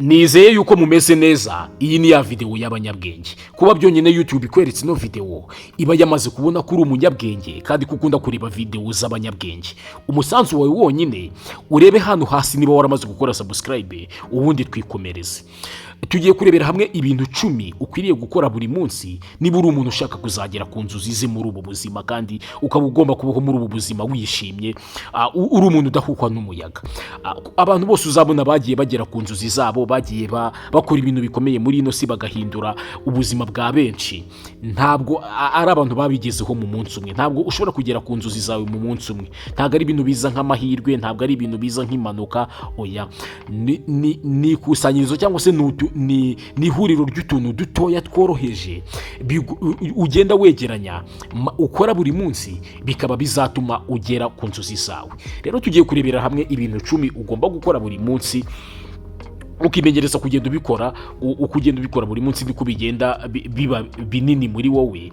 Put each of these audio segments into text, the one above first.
Nizeye yuko mumeze neza. Iyi ni ya video y'abanyabwenge. Kuba byonyine YouTube ikweretse ino video iba yamaze kubona ko uri umunyabwenge kandi kukunda kureba video z'abanyabwenge. Umusanzu wawe wonyine urebe hano hasi niba waramaze gukora subscribe, ubundi twikomereze. Tugiye kurebera hamwe ibintu 10 ukwiriye gukora buri munsi niba uri umuntu ushaka kuzagera ku nzozi ze muri ubu buzima kandi ukaba ugomba kubaho muri ubu buzima wishimye, uri umuntu udahukwa n'umuyaga. Abantu bose uzabona bagiye bagera ku nzozi zabo, bagiye bakora ibintu bikomeye muri ino si bagahindura ubuzima bwa benshi. Ntabwo ari abantu babigezeho mu munsi umwe. Ntabwo ushobora kugera ku nzozi zawe mu munsi umwe. Ntabwo ari ibintu biza nk'amahirwe, ntabwo ari ibintu biza nk'impanuka. Oya, ni kusanyirizo cyangwa se ni ihuriro ry'utuntu dutoya tworoheje ugenda wegeranya ukora buri munsi, bikaba bizatuma ugera ku nzozi zawe. Rero tugiye kurebera hamwe ibintu 10 ugomba gukora buri munsi, ukimenyereza kugenda ubikora. Uko ugenda ubikora buri munsi niko bigenda biba binini muri wowe,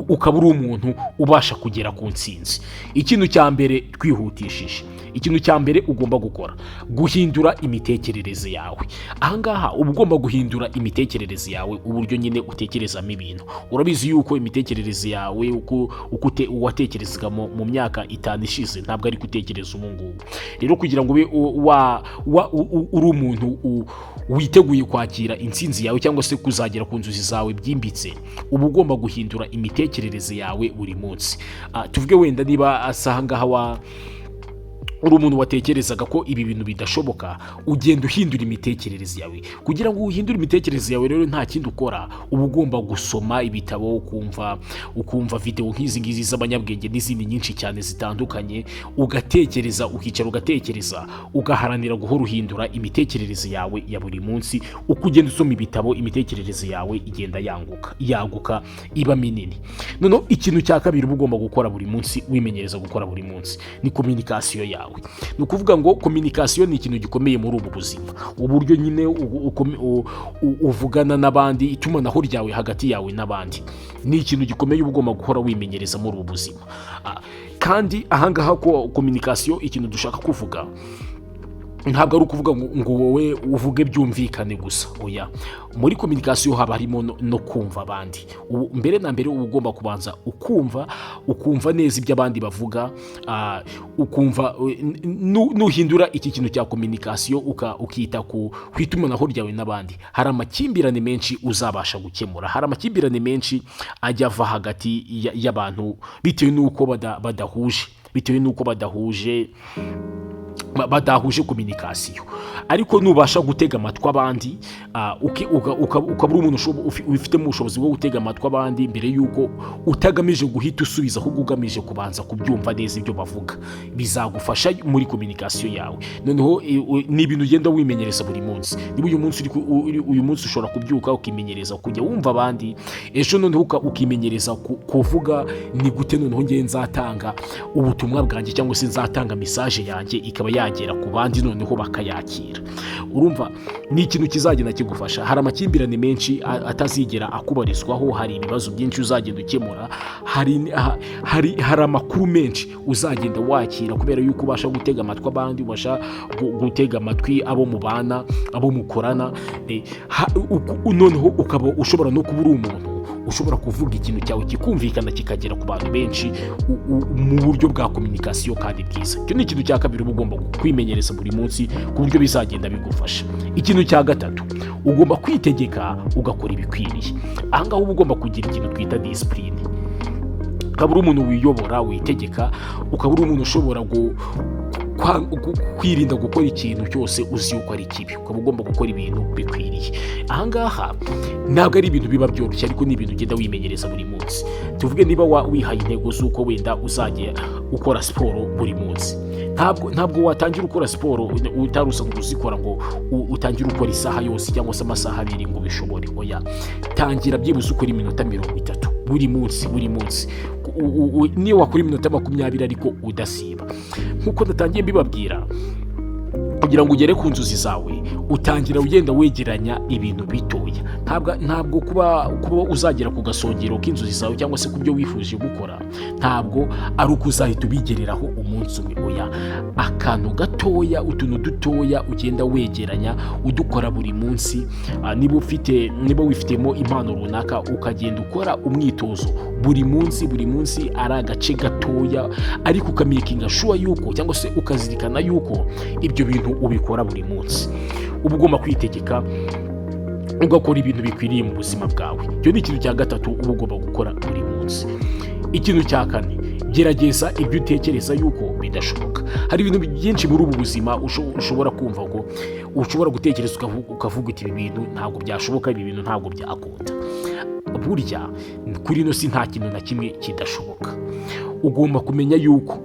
ukaba uri umuntu ubasha kugera ku ntsinzi. Ikintu cya mbere twihutishije, ikintu cya mbere ugomba gukora, guhindura imitekerereze yawe. Ahangaha uba ugomba guhindura imitekerereze yawe, uburyo nyine utekerezamo ibintu. Urabizi yuko imitekerereze yawe uko watekerezaga mu myaka 5 ishize ntabwo ari gutekereza ubu ngubu. Rero kugira ngo ube uri umuntu witeguye kwakira intsinzi yawe cyangwa se kuzagera ku nzozi zawe byimbitse, uba ugomba guhindura imitekerereze yawe buri munsi. Tuvuge wenda niba ahangaha uri umuntu watekerezaga ko ibi bintu bidashoboka, ugenda uhindura imitekerereze yawe. Kugira ngo uhindure imitekerereze yawe rero nta kindi ukora, uba ugomba gusoma ibitabo, ukumva video nk'izi ngizi z'abanyabwenge n'izindi nyinshi cyane zitandukanye, ugatekereza, ukicara ugatekereza, ugaharanira guhora uhindura imitekerereze yawe ya buri munsi. Uko ugenda usoma ibitabo, imitekerereze yawe igenda yaguka iba minini. Noneho ikintu cya kabiri uba ugomba gukora buri munsi, wimenyereza gukora buri munsi, ni communication yawe. Ni ukuvuga ngo communication ni ikintu gikomeye muri ubu buzima. Uburyo nyine uvugana n'abandi, itumanaho ryawe hagati yawe n'abandi, ni ikintu gikomeye uba ugomba guhora wimenyereza muri ubu buzima. Kandi ahangaha ko communication, ikintu dushaka kuvuga ntabwo ari ukuvuga ngo wowe uvuge byumvikane gusa. Oya, muri communication haba harimo no kumva abandi. Mbere na mbere uba ugomba kubanza ukumva neza ibyo abandi bavuga, ukumva nuhindura iki kintu cya communication ukita ku itumanaho ryawe n'abandi, hari amakimbirane menshi uzabasha gukemura. Hari amakimbirane menshi ajya ava hagati y'abantu bitewe n'uko badahuje communication. Ariko nubasha gutega amatwi abandi, ukaba uri umuntu ufite mu bushobozi bwo gutega amatwi abandi mbere yuko utagamije guhita usubiza, ahubwo ugamije kubanza kubyumva neza ibyo bavuga, bizagufasha muri communication yawe. Noneho ni ibintu ugenda wimenyereza buri munsi. Niba uyu munsi ushobora kubyuka ukimenyereza kujya wumva abandi, ejo noneho ukimenyereza kuvuga ni gute noneho ngiye nzatanga ubutumwa bwanjye cyangwa se nzatanga message yanjye ikaba yagera ku bandi noneho bakayakira. Urumva ni ikintu kizagenda kigufasha. Hari amakimbirane menshi atazigera akubarizwaho, hari ibibazo byinshi uzagenda ukemura, hari amakuru menshi uzagenda wakira kubera yuko ubasha gutega amatwi abandi, ubasha gutega amatwi abo mubana, abo mukorana. Noneho ukaba ushobora no kuba uri umuntu ushobora kuvuga ikintu cyawe kikumvikana kikagera ku bantu benshi mu buryo bwa communication kandi bwiza. Icyo ni ikintu cya kabiri uba ugomba kwimenyereza buri munsi ku buryo bizagenda bigufasha. Ikintu cya gatatu, ugomba kwitegeka ugakora ibikwiriye. Ahangaha uba ugomba kugira ikintu twita discipline. Ukaba uri umuntu wiyobora, witegeka, ukaba uri umuntu ushobora kwirinda gukora ikintu cyose uzi yuko ari kibi. Ukaba ugomba gukora ibintu bikwiriye. Ahangaha ntabwo ari ibintu biba byoroshye, ariko ni ibintu ugenda wimenyereza buri munsi. Tuvuge niba wihaye intego z'uko wenda uzajya ukora siporo buri munsi, ntabwo watangira ukora siporo utari usanzwe uzikora ngo utangire ukora isaha yose cyangwa se amasaha 2 ngo bishobore. Oya, tangira byibuze ukora iminota 30 buri munsi. Niyo wakora iminota 20 ariko udasiba. Nkuko natangiye mbibabwira, kugira ngo ugere ku nzozi zawe utangira ugenda wegeranya ibintu bitoya. Ntabwo kuba uzagera ku gasongero k'inzozi zawe cyangwa se ku byo wifuje gukora ntabwo ari uko uzahita ubigereraho umunsi umwe. Oya, akantu gatoya, utuntu dutoya ugenda wegeranya udukora buri munsi. Niba wifitemo impano runaka ukagenda ukora umwitozo buri munsi ari agace gatoya, ariko ukamakinga sure yuko cyangwa se ukazirikana yuko ibyo bintu ubikora buri munsi. Uba ugomba kwitegeka ugakora ibintu bikwiriye mu buzima bwawe. Icyo ni ikintu cya gatatu uba ugomba gukora buri munsi. Ikintu cya kane, gerageza ibyo utekereza yuko bidashoboka. Hari ibintu byinshi muri ubu buzima ushobora kumva ngo ushobora gutekereza ukavuga uti ibi bintu ntabwo byashoboka, ibi bintu ntabwo byakunda. Burya kuri ino si nta kintu na kimwe kidashoboka. Ugomba kumenya yuko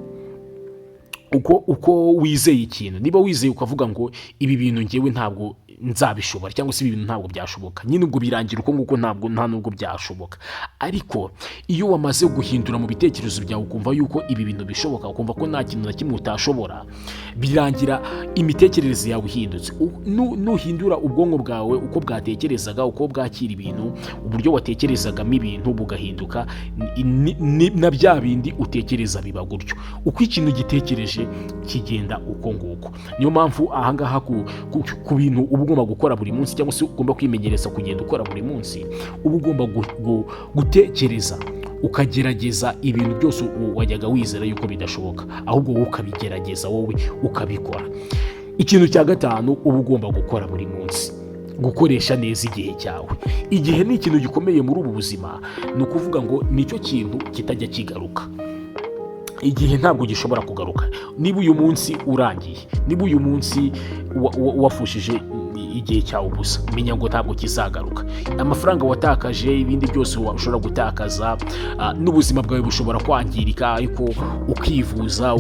uko wizeye ikintu, niba wizeye ukavuga ngo ibi bintu ngewe ntabwo nzabishobora cyangwa se ibi bintu ntabwo byashoboka, nyine ubwo birangira uko nguko nta nubwo byashoboka. Ariko iyo wamaze guhindura mu bitekerezo byawe ukumva yuko ibi bintu bishoboka, ukumva ko nta kintu na kimwe utashobora, birangira imitekerereze yawe ihindutse. Nuhindura ubwonko bwawe uko bwatekerezaga, uko bwakira ibintu, uburyo watekerezagamo ibintu bugahinduka, na bya bindi utekereza biba gutyo. Uko ikintu gitekereje kigenda uko nguko. Niyo mpamvu ahangaha ku bintu uba ugomba gukora buri munsi cyangwa se ugomba kwimenyereza kugenda ukora buri munsi, uba ugomba gutekereza ukagerageza ibintu byose wajyaga wizera yuko bidashoboka, ahubwo wowe ukabigerageza, wowe ukabikora. Ikintu cya gatanu uba ugomba gukora buri munsi, gukoresha neza igihe cyawe. Igihe ni ikintu gikomeye muri ubu buzima. Ni ukuvuga ngo nicyo kintu kitajya kigaruka. Igihe ntabwo gishobora kugaruka. Niba uyu munsi urangiye, niba uyu munsi wafushije igihe cyawe ubusa, menya ngo ntabwo kizagaruka. Amafaranga watakaje, ibindi byose ushobora gutakaza, n'ubuzima bwawe bushobora kwangirika, ariko ukivuza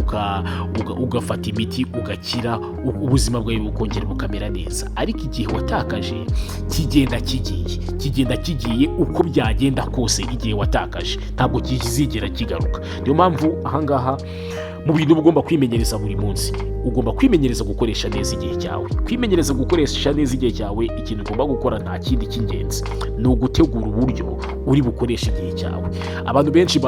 ugafata imiti ugakira, ubuzima bwawe bukongera bukamera neza. Ariko igihe watakaje kigenda kigiye uko byagenda kose. Igihe watakaje ntabwo kizigera kigaruka. Niyo mpamvu ahangaha mu bintu ugomba kwimenyereza buri munsi, ugomba kwimenyereza gukoresha neza igihe cyawe. Kwimenyereza gukoresha neza igihe cyawe, ikintu ugomba gukora nta kindi cy'ingenzi, ni ugutegura uburyo uri bukoresha igihe cyawe. Abantu benshi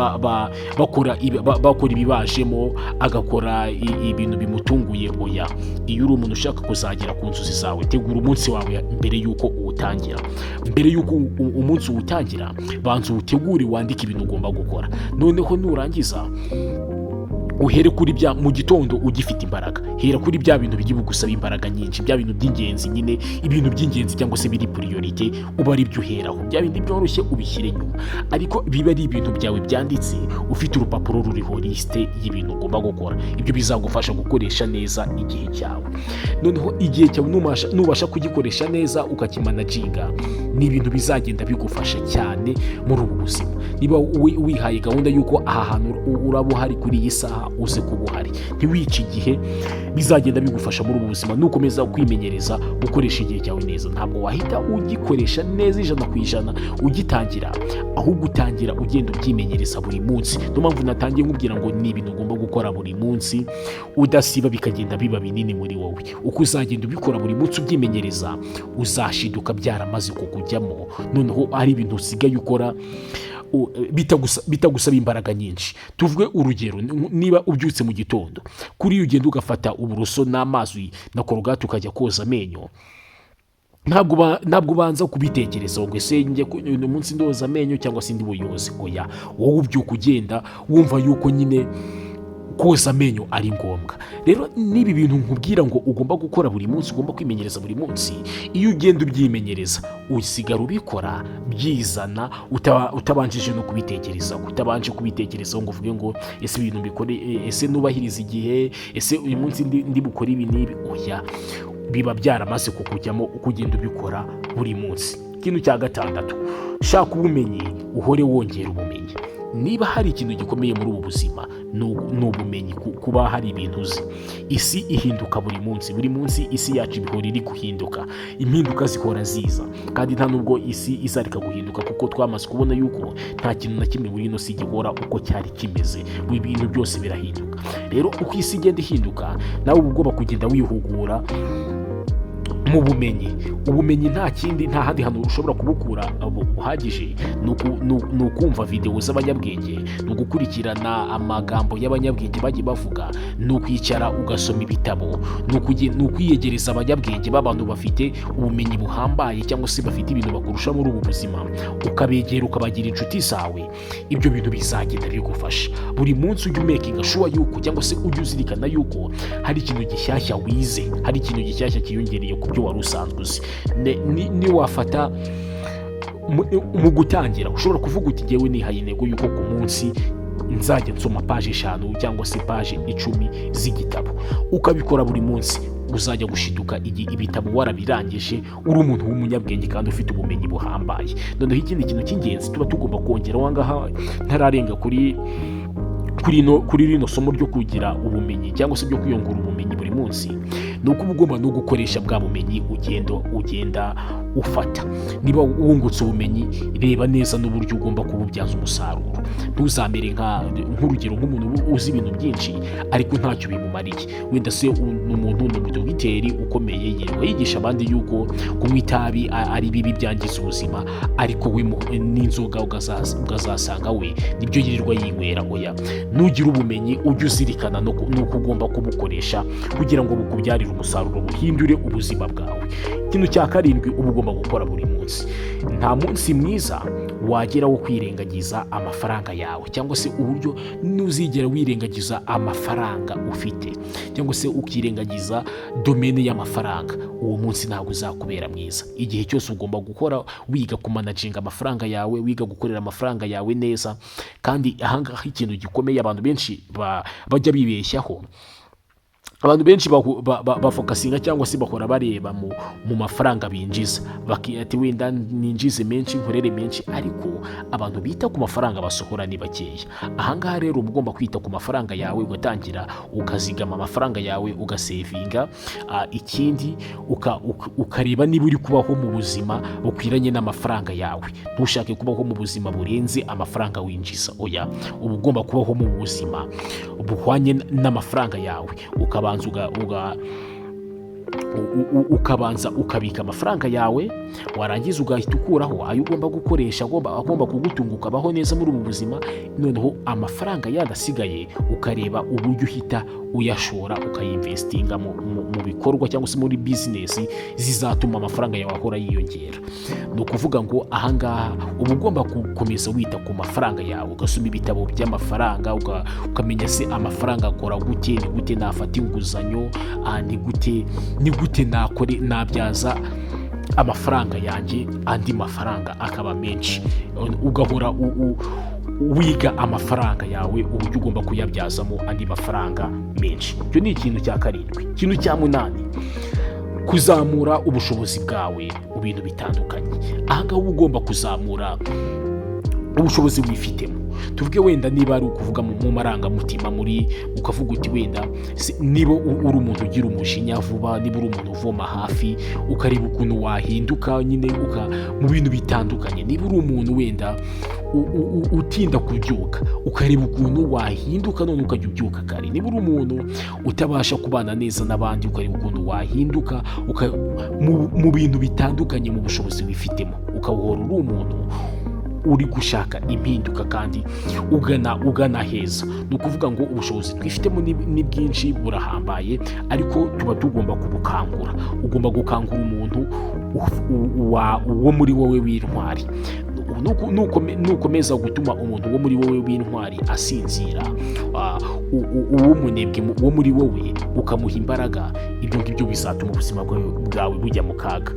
bakora ibibajemo, agakora ibintu bimutunguye. Oya, iyo uri umuntu ushaka kuzagera ku nzozi zawe, tegura umunsi wawe mbere y'uko uwutangira. Mbere y'uko umunsi uwutangira, banza uwutegure, wandike ibintu ugomba gukora. Noneho nurangiza uhere kuri mu gitondo ugifite imbaraga, hera kuri bya bintu bigiye bigusaba imbaraga nyinshi, bya bintu by'ingenzi, nyine ibintu by'ingenzi cyangwa se biri priorite, uba ari byo uheraho. Bya bindi byoroshye ubishyire nyuma, ariko biba ari ibintu byawe byanditse, ufite urupapuro ruriho liste y'ibintu ugomba gukora. Ibyo bizagufasha gukoresha neza igihe cyawe. Noneho igihe cyawe nubasha kugikoresha neza ukakimanaginga, ni ibintu bizagenda bigufasha cyane muri ubu buzima. Niba wihaye gahunda y'uko aha hantu uraba uhari kuri iyi saha, uze kuba uhari, ntiwice igihe, bizagenda bigufasha muri ubu buzima. Nukomeza kwimenyereza gukoresha igihe cyawe neza, ntabwo wahita ugikoresha neza 100% ugitangira, ahubwo utangira ugenda ubyimenyereza buri munsi. Niyo mpamvu natangiye nkubwira ngo ni ibintu ugomba gukora buri munsi udasiba, bikagenda biba binini muri wowe. Uko uzagenda ubikora buri munsi ubyimenyereza, uzashiduka byaramaze kukujyamo. Noneho ari ibintu usigaye ukora bitagusaba imbaraga nyinshi. Tuvuge urugero, niba ubyutse mu gitondo, kuri iyo ugenda ugafata uburoso n'amazi na korogate ukajya koza amenyo, ntabwo ubanza kubitekereza ngo ese njye uyu munsi ndoza amenyo cyangwa se ndi buyoze. Oya, wowe ubyuka ugenda wumva yuko nyine koza amenyo ari ngombwa. Rero nibi bintu nkubwira ngo ugomba gukora buri munsi, ugomba kwimenyereza buri munsi, iyo ugenda ubyimenyereza usigara ubikora byizana, utabanjije no kubitekereza, utabanje kubitekerezaho ngo uvuge ngo ese ibintu mbikore, ese nubahiriza igihe, ese uyu munsi ndi bukore ibi n'ibi. Oya, biba byaramaze kukujyamo uko ugenda ubikora buri munsi. Ikintu cya gatandatu, shaka ubumenyi, uhore wongera ubumenyi. niba hari ikintu gikomeye muri ubu buzima ni ubumenyi, kuba hari ibintu uzi. Isi ihinduka buri munsi isi yacu ibihora iri guhinduka, impinduka zihora ziza, kandi nta nubwo isi izareka guhinduka, kuko twamaze kubona yuko nta kintu na kimwe muri ino si gihora uko cyari kimeze, buri bintu byose birahinduka. Rero uko isi igenda ihinduka, nawe uba ugomba kugenda wihugura mu ubumenyi nta handi hantu ushobora kubukura buhagije, ni ukumva videwo z'abanyabwenge, ni ugukurikirana amagambo y'abanyabwenge bagiye bavuga, ni ukwicara ugasoma ibitabo, ni ukwiyegereza abanyabwenge b'abantu bafite ubumenyi buhambaye cyangwa se bafite ibintu bakurusha muri ubu buzima, ukabegera ukabagira inshuti zawe. Ibyo bintu bizagenda bigufasha buri munsi. Ujye umekinga shuwa yuko, cyangwa se ujye uzirikana yuko hari ikintu gishyashya wize, hari ikintu gishyashya kiyongereye ku byo wari usanzwe uzi. Niwafata mu gutangira, ushobora kuvuga uti ngewe nihaye intego yuko ku munsi nzajya nsoma paje 5 cyangwa se paje 10 z'igitabo. Ukabikora buri munsi, uzajya gushiduka ibitabo warabirangije, uri umuntu w'umunyabwenge kandi ufite ubumenyi buhambaye. Noneho ikindi kintu cy'ingenzi tuba tugomba kongera, wangaha ntararenga kuri rino somo ryo kugira ubumenyi cyangwa se ryo kwiyungura ubumenyi buri munsi, ni uko uba ugomba no gukoresha bwa bumenyi ugenda ufata. Niba wungutse ubumenyi, reba neza n'uburyo ugomba kububyaza umusaruro. Ntuzamere nk'urugero nk'umuntu uzi ibintu byinshi ariko ntacyo bimumariye. Wenda se umuntu ni umudogiteri ukomeye, yirirwa yigisha abandi yuko kunywa itabi ari bibi, byangiza ubuzima, ariko we n'inzoga ukazasanga we nibyo yirirwa yinywera. Oya, nugira ubumenyi ujye uzirikana nuko ugomba kubukoresha kugira ngo bukubyarire umusaruro, buhindure ubuzima bwawe. Ikintu cya 7 uba ugomba gukora buri munsi. Nta munsi mwiza wagera wo kwirengagiza amafaranga yawe, cyangwa se uburyo ntuzigera wirengagiza amafaranga ufite, cyangwa se ukirengagiza domene y'amafaranga. Uwo munsi ntabwo uzakubera mwiza. Igihe cyose ugomba gukora wiga kumanaginga amafaranga yawe, wiga gukorera amafaranga yawe neza. Kandi ahangaha ikintu gikomeye abantu benshi bajya bibeshyaho, abantu benshi bafokasinga cyangwa se bakora bareba mu mafaranga binjiza, bakiyati wenda ninjize menshi, nkorere menshi, ariko abantu bita ku mafaranga basohora ni bakeya. Ahangaha rero uba ugomba kwita ku mafaranga yawe, ugatangira ukazigama amafaranga yawe, ugasevinga. Ikindi ukareba niba uri kubaho mu buzima bukwiranye n'amafaranga yawe. Ntushake kubaho mu buzima burenze amafaranga winjiza. Oya, uba ugomba kubaho mu buzima buhwanye n'amafaranga yawe. Ukabanza ukabika amafaranga yawe, warangiza ugahita ukuraho ayo ugomba gukoresha, agomba kugutunga ukabaho neza muri ubu buzima. Noneho amafaranga yadasigaye ukareba uburyo uhita uyashora, ukayinvestinga mu bikorwa cyangwa se muri bizinesi zizatuma amafaranga yawe ahora yiyongera. Ni ukuvuga ngo ahangaha uba ugomba gukomeza wita ku mafaranga yawe, ugasoma ibitabo by'amafaranga, ukamenya se amafaranga akora gute, ni gute nafata inguzanyo, ni gute nabyaza amafaranga yanjye andi mafaranga akaba menshi. Ugahora wiga amafaranga yawe, uburyo ugomba kuyabyazamo andi mafaranga menshi. Icyo ni ikintu cya 7. Ikintu cya 8, kuzamura ubushobozi bwawe mu bintu bitandukanye. Ahangaha uba ugomba kuzamura ubushobozi wifitemo. Tuvuge wenda niba ari ukuvuga mu marangamutima, ukavuga uti wenda niba uri umuntu ugira umujinya vuba, niba uri umuntu uvoma hafi, ukareba ukuntu wahinduka nyine mu bintu bitandukanye. Niba uri umuntu wenda utinda kubyuka, ukareba ukuntu wahinduka none ukajya ubyuka kare. Niba uri umuntu utabasha kubana neza n'abandi, ukareba ukuntu wahinduka mu bintu bitandukanye, mu bushobozi wifitemo, ukahora uri umuntu uri gushaka impinduka kandi ugana heza. Ni ukuvuga ngo ubushobozi twifitemo ni bwinshi, burahambaye, ariko tuba tugomba kubukangura. Ugomba gukangura umuntu wo muri wowe w'intwari. Nukomeza gutuma umuntu wo muri wowe w'intwari asinzira, uw'umunebwe wo muri wowe ukamuha imbaraga, ibyo ngibyo bizatuma ubuzima bwawe bujya mu kaga.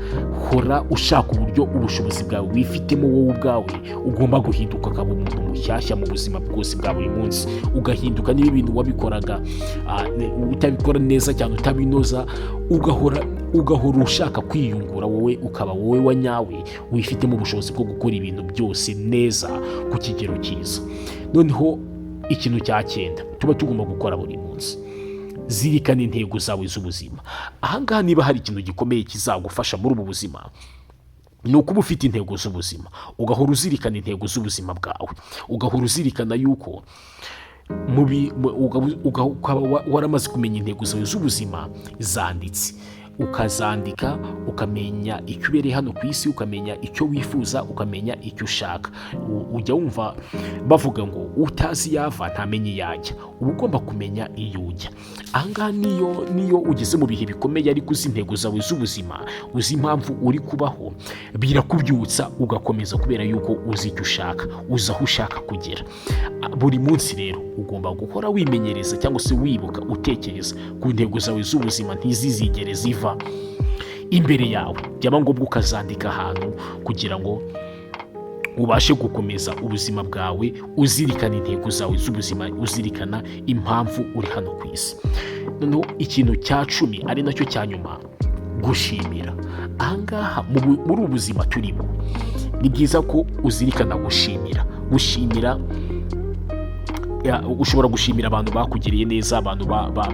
Hora ushaka uburyo ubushobozi bwawe wifitemo wowe ubwawe ugomba guhinduka, ukaba umuntu mushyashya mu buzima bwose bwa buri munsi. Ugahinduka niba ibintu wabikoraga utabikora neza cyane, utabinoza, ugahora ugahora ushaka kwiyungura, wowe ukaba wowe wa nyawe wifitemo ubushobozi bwo gukora ibintu byose neza ku kigero cyiza. Noneho ikintu cya 9 tuba tugomba gukora buri munsi, zirikana intego zawe z'ubuzima. Ahangaha niba hari ikintu gikomeye kizagufasha muri ubu buzima, ni ukuba ufite intego z'ubuzima, ugahora uzirikana intego z'ubuzima bwawe, ugahora uzirikana yuko ukaba waramaze kumenya intego zawe z'ubuzima zanditse, ukazandika, ukamenya icyo ubereye hano ku isi, ukamenya icyo wifuza, ukamenya icyo ushaka. Ujya wumva bavuga ngo utazi yava ntamenye yajya, uba ugomba kumenya iyo ujya. Ahangaha niyo ugeze mu bihe bikomeye ariko uzi intego zawe z'ubuzima, uzi impamvu uri kubaho, birakubyutsa ugakomeza kubera yuko uzi icyo ushaka, uzi aho ushaka kugera. Buri munsi rero ugomba gukora wimenyereza cyangwa se wibuka, utekereza ku ntego zawe z'ubuzima, ntizizigere ziva imbere yawe. Byaba ngombwa ukazandika ahantu kugira ngo ubashe gukomeza ubuzima bwawe, uzirikana intego zawe z'ubuzima, uzirikana impamvu uri hano ku isi. Noneho ikintu cya 10 ari nacyo cya nyuma, gushimira. Ahangaha muri ubu buzima turimo, ni byiza ko uzirikana gushimira. Ushobora gushimira abantu bakugiriye neza, abantu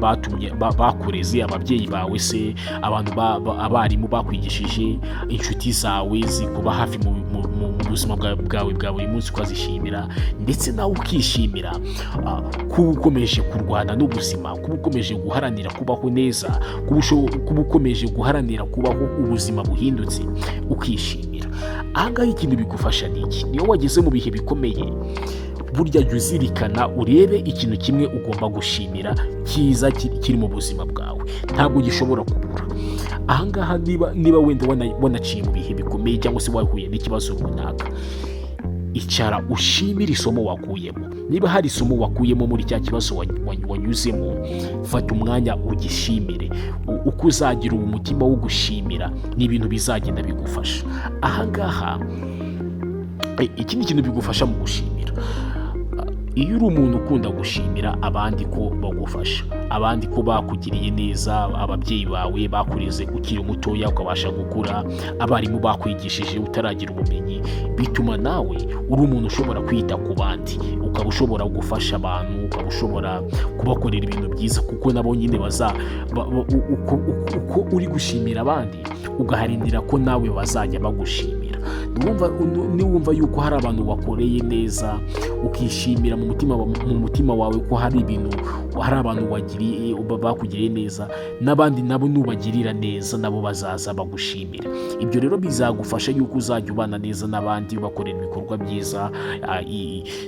batumye bakureze, ababyeyi bawe se, abantu abarimu bakwigishije, inshuti zawe zikuba hafi mu buzima bwawe bwa buri munsi, ukazishimira. Ndetse nawe ukishimira kuba ukomeje kurwana n'ubuzima, kuba ukomeje guharanira kubaho neza, kuba ukomeje guharanira kubaho ubuzima buhindutse, ukishimira. Ahangaha ikintu bigufasha ni iki? Niyo wageze mu bihe bikomeye, burya jya uzirikana, urebe ikintu kimwe ugomba gushimira cyiza kiri mu buzima bwawe, ntabwo gishobora kubura. Ahangaha niba wenda wanaciye mu bihe bikomeye cyangwa se wahuye n'ikibazo runaka, icara ushimire isomo wakuyemo. Niba hari isomo wakuyemo muri cya kibazo wanyuzemo, fata umwanya ugishimire. Uko uzagira uwo mutima wo gushimira, ni ibintu bizagenda bigufasha. Ahangaha ikindi kintu bigufasha mu gushimira, iyo uri umuntu ukunda gushimira abandi ko bagufasha, abandi ko bakugiriye neza, ababyeyi bawe bakureze ukiri mutoya ukabasha gukura, abarimu bakwigishije utaragira ubumenyi, bituma nawe uri umuntu ushobora kwita ku bandi, ukaba ushobora gufasha abantu, ukaba ushobora kubakorera ibintu byiza, kuko nabo nyine uko uri gushimira abandi, ugaharanira ko nawe bazajya bagushimira. Niwumva yuko hari abantu wakoreye neza, ukishimira mu mutima wawe ko hari abantu bakugiriye neza, n'abandi nabo nubagirira neza nabo bazaza bagushimira. Ibyo rero bizagufasha yuko uzajya ubana neza n'abandi, ubakorera ibikorwa byiza,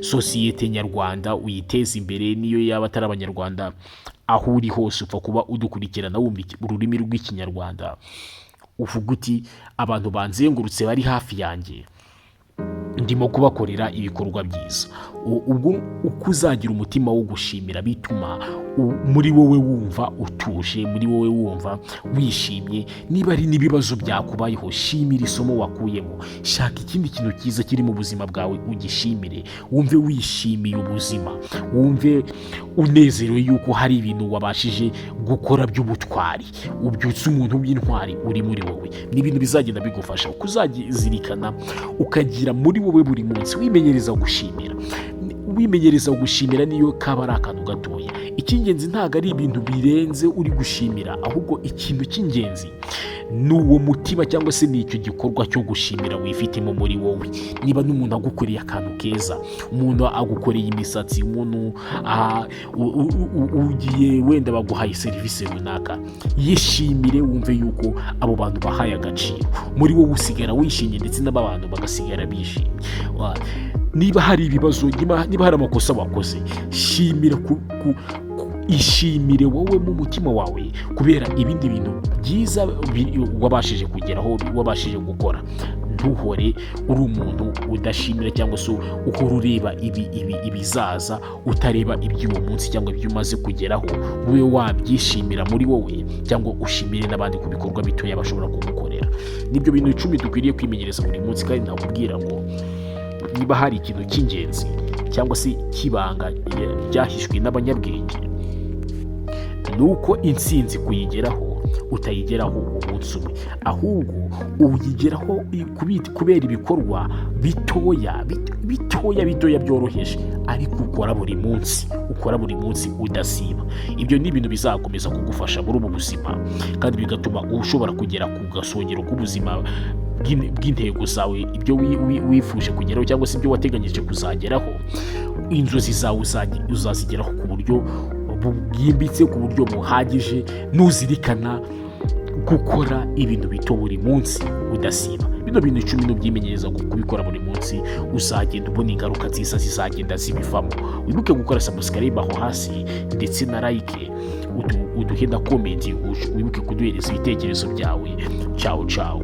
sosiyete nyarwanda uyiteza imbere. Niyo yaba atari abanyarwanda, aho uri hose upfa kuba udukurikirana wumva ururimi rw'ikinyarwanda, uvuga uti abantu banzengurutse bari hafi yanjye, ndimo kubakorera ibikorwa byiza. Ubwo uko uzagira umutima wo gushimira, bituma muri wowe wumva utuje, muri wowe wumva wishimye. Niba ari n'ibibazo byakubayeho, shimira isomo wakuyemo, shaka ikindi kintu cyiza kiri mu buzima bwawe ugishimire, wumve wishimiye ubuzima, wumve unezerewe yuko hari ibintu wabashije gukora by'ubutwari, ubyutse umuntu w'intwari uri muri wowe. Ni ibintu bizagenda bigufasha uko uzazirikana, ukagira muri wowe buri munsi wimenyereza gushimira niyo kaba ari akantu gatoya. Icy'ingenzi ntabwo ari ibintu birenze uri gushimira, ahubwo ikintu cy'ingenzi ni uwo mutima cyangwa se ni icyo gikorwa cyo gushimira wifitemo muri wowe. Niba n'umuntu agukoreye akantu keza, umuntu agukoreye imisatsi, umuntu ugiye wenda baguhaye serivisi runaka, yishimire, wumve yuko abo bantu bahaye agaciro, muri wowe usigara wishimye ndetse n'abantu bagasigara bishimye. Niba hari ibibazo, niba hari amakosa wakoze, shimira ishimire wowe mu mutima wawe, kubera ibindi bintu byiza wabashije kugeraho, wabashije gukora. Ntuhore uri umuntu udashimira cyangwa se uhora ureba ibizaza, utareba iby'uwo munsi cyangwa ibyo umaze kugeraho, wowe wabyishimira muri wowe, cyangwa ushimire n'abandi ku bikorwa bitoya bashobora kugukorera. Nibyo bintu 10 dukwiriye kwimenyereza buri munsi. Kandi nakubwira ngo niba hari ikintu cy'ingenzi cyangwa se kibanga ryahishwe n'abanyabwenge, nuko intsinzi kuyigeraho utayigeraho umunsi umwe, ahubwo uyigeraho kubera ibikorwa bitoya byoroheje, ariko ukora buri munsi udasiba. Ibyo ni ibintu bizakomeza kugufasha muri ubu buzima, kandi bigatuma ushobora kugera ku gasongero k'ubuzima bw'intego zawe, ibyo wifuje kugeraho cyangwa se ibyo wateganyije kuzageraho. Inzozi zawe uzazigeraho ku buryo bwimbitse, ku buryo buhagije, nuzirikana gukora ibintu bito buri munsi udasiba. Bino bintu 10 n'ubyimenyereza kubikora buri munsi, uzagenda ubona ingaruka nziza zizagenda zibivamo. Wibuke gukora subscribe aho hasi ndetse na like, uduhe na comment, wibuke kuduhereza ibitekerezo byawe. Ciao ciao.